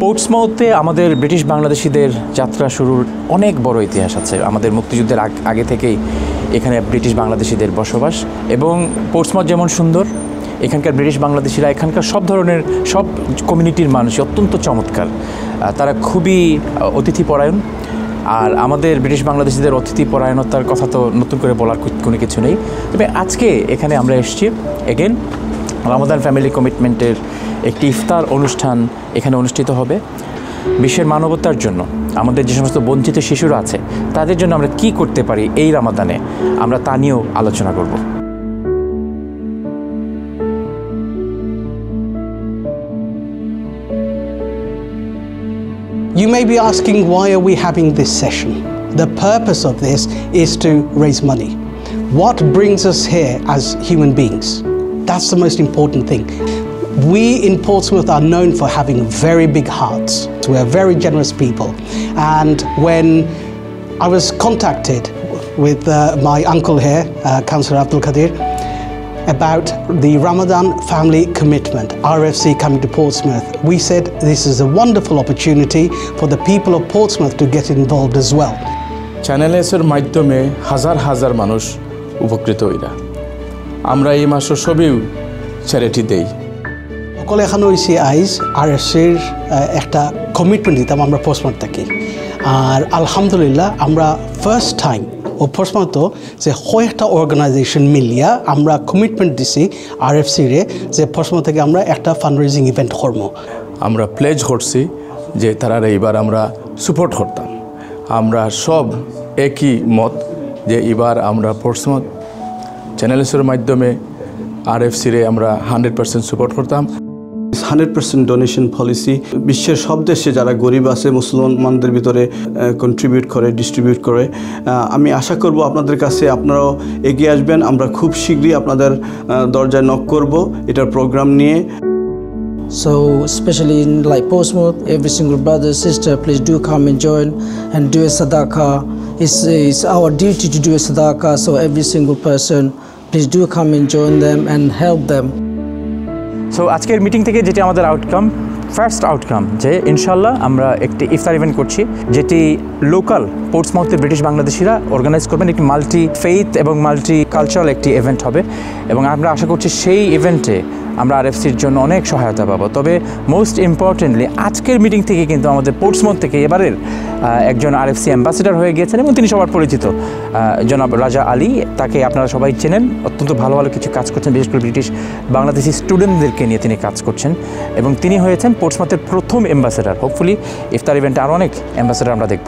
পোর্টসমাউথে আমাদের ব্রিটিশ বাংলাদেশিদের যাত্রা শুরুর অনেক বড় ইতিহাস আছে। আমাদের মুক্তিযুদ্ধের আগে থেকেই এখানে ব্রিটিশ বাংলাদেশিদের বসবাস, এবং পোর্টসমাউথ যেমন সুন্দর, এখানকার ব্রিটিশ বাংলাদেশিরা এখানকার সব কমিউনিটির মানুষ অত্যন্ত চমৎকার। তারা খুবই অতিথিপরায়ণ, আর আমাদের ব্রিটিশ বাংলাদেশিদের অতিথিপরায়ণতার কথা তো নতুন করে বলার কোনো কিছু নেই। তবে আজকে এখানে আমরা এসেছি এগেন রামাদান ফ্যামিলি কমিটমেন্টের একটি ইফতার অনুষ্ঠান এখানে অনুষ্ঠিত হবে। বিশ্বের মানবতার জন্য আমাদের যে সমস্ত বঞ্চিত শিশুরা আছে তাদের জন্য আমরা কি করতে পারি এই রামাদানে, আমরা তা নিয়েও আলোচনা করব। You may be asking, why are we having this session? The purpose of this is to raise money. What brings us here as human beings? That's the most important thing. We in Portsmouth are known for having very big hearts. We are very generous people. And when I was contacted with my uncle here, Councillor Abdul Qadir, about the Ramadan Family Commitment, RFC, coming to Portsmouth, we said this is a wonderful opportunity for the people of Portsmouth to get involved as well. Channel এসের মাধ্যমে হাজার হাজার মানুষ উপকৃত হইরা। আমরা এই মাসে সবই চ্যারিটি দেই। সকলে এখানে হয়েছে আইজ RFCর একটা কমিটমেন্ট দিতাম আমরা পোর্টসমাউথ থেকে, আর আলহামদুলিল্লাহ আমরা ফার্স্ট টাইম ও পোর্টসমাউথ যে কয়েকটা অর্গানাইজেশন মিলিয়া আমরা কমিটমেন্ট দিছি RFCরে যে পোর্টসমাউথ থেকে আমরা একটা ফান্ড রেজিং ইভেন্ট করবো। আমরা প্লেজ করছি যে তারা এইবার আমরা সাপোর্ট করতাম। আমরা সব একই মত যে এবার আমরা পোর্টসমাউথ চ্যানেলসের মাধ্যমে RFCরে আমরা 100% সাপোর্ট করতাম। 100% ডোনেশন পলিসি বিশ্বের সব দেশে যারা গরিব আছে মুসলমানদের ভিতরে কন্ট্রিবিউট করে, ডিস্ট্রিবিউট করে। আমি আশা করব আপনাদের কাছে আপনারাও এগিয়ে আসবেন। আমরা খুব শীঘ্রই আপনাদের দরজায় নক করব এটার প্রোগ্রাম নিয়ে। So especially in like Portsmouth, every single brother, sister, please do come and join and do a sadaqah. It's our duty to do a sadaqah, so every single person, please do come and join them and help them. So আজকের meeting থেকে যেটি আমাদের first outcome যে ইনশাল্লাহ আমরা একটি ইফতার event করছি, যেটি লোকাল পোর্টসমাউথের ব্রিটিশ বাংলাদেশিরা অর্গানাইজ করবেন। একটি মাল্টি ফেইথ এবং মাল্টি কালচারাল একটি ইভেন্ট হবে, এবং আমরা আশা করছি সেই ইভেন্টে আমরা RFCর জন্য অনেক সহায়তা পাবো। তবে মোস্ট ইম্পর্টেন্টলি আজকের মিটিং থেকে কিন্তু আমাদের পোর্টসমাউথ থেকে এবারের একজন RFC অ্যাম্বাসেডার হয়ে গিয়েছেন, এবং তিনি সবার পরিচিত জনাব রাজা আলী। তাকে আপনারা সবাই চেনেন, অত্যন্ত ভালো ভালো কিছু কাজ করছেন, বিশেষ করে ব্রিটিশ বাংলাদেশি স্টুডেন্টদেরকে নিয়ে তিনি কাজ করছেন, এবং তিনি হয়েছেন পোর্টসমাউথের প্রথম অ্যাম্বাসেডার। হোপফুলি ইফতার ইভেন্টে আরও অনেক অ্যাম্বাসেডার আমরা দেখব।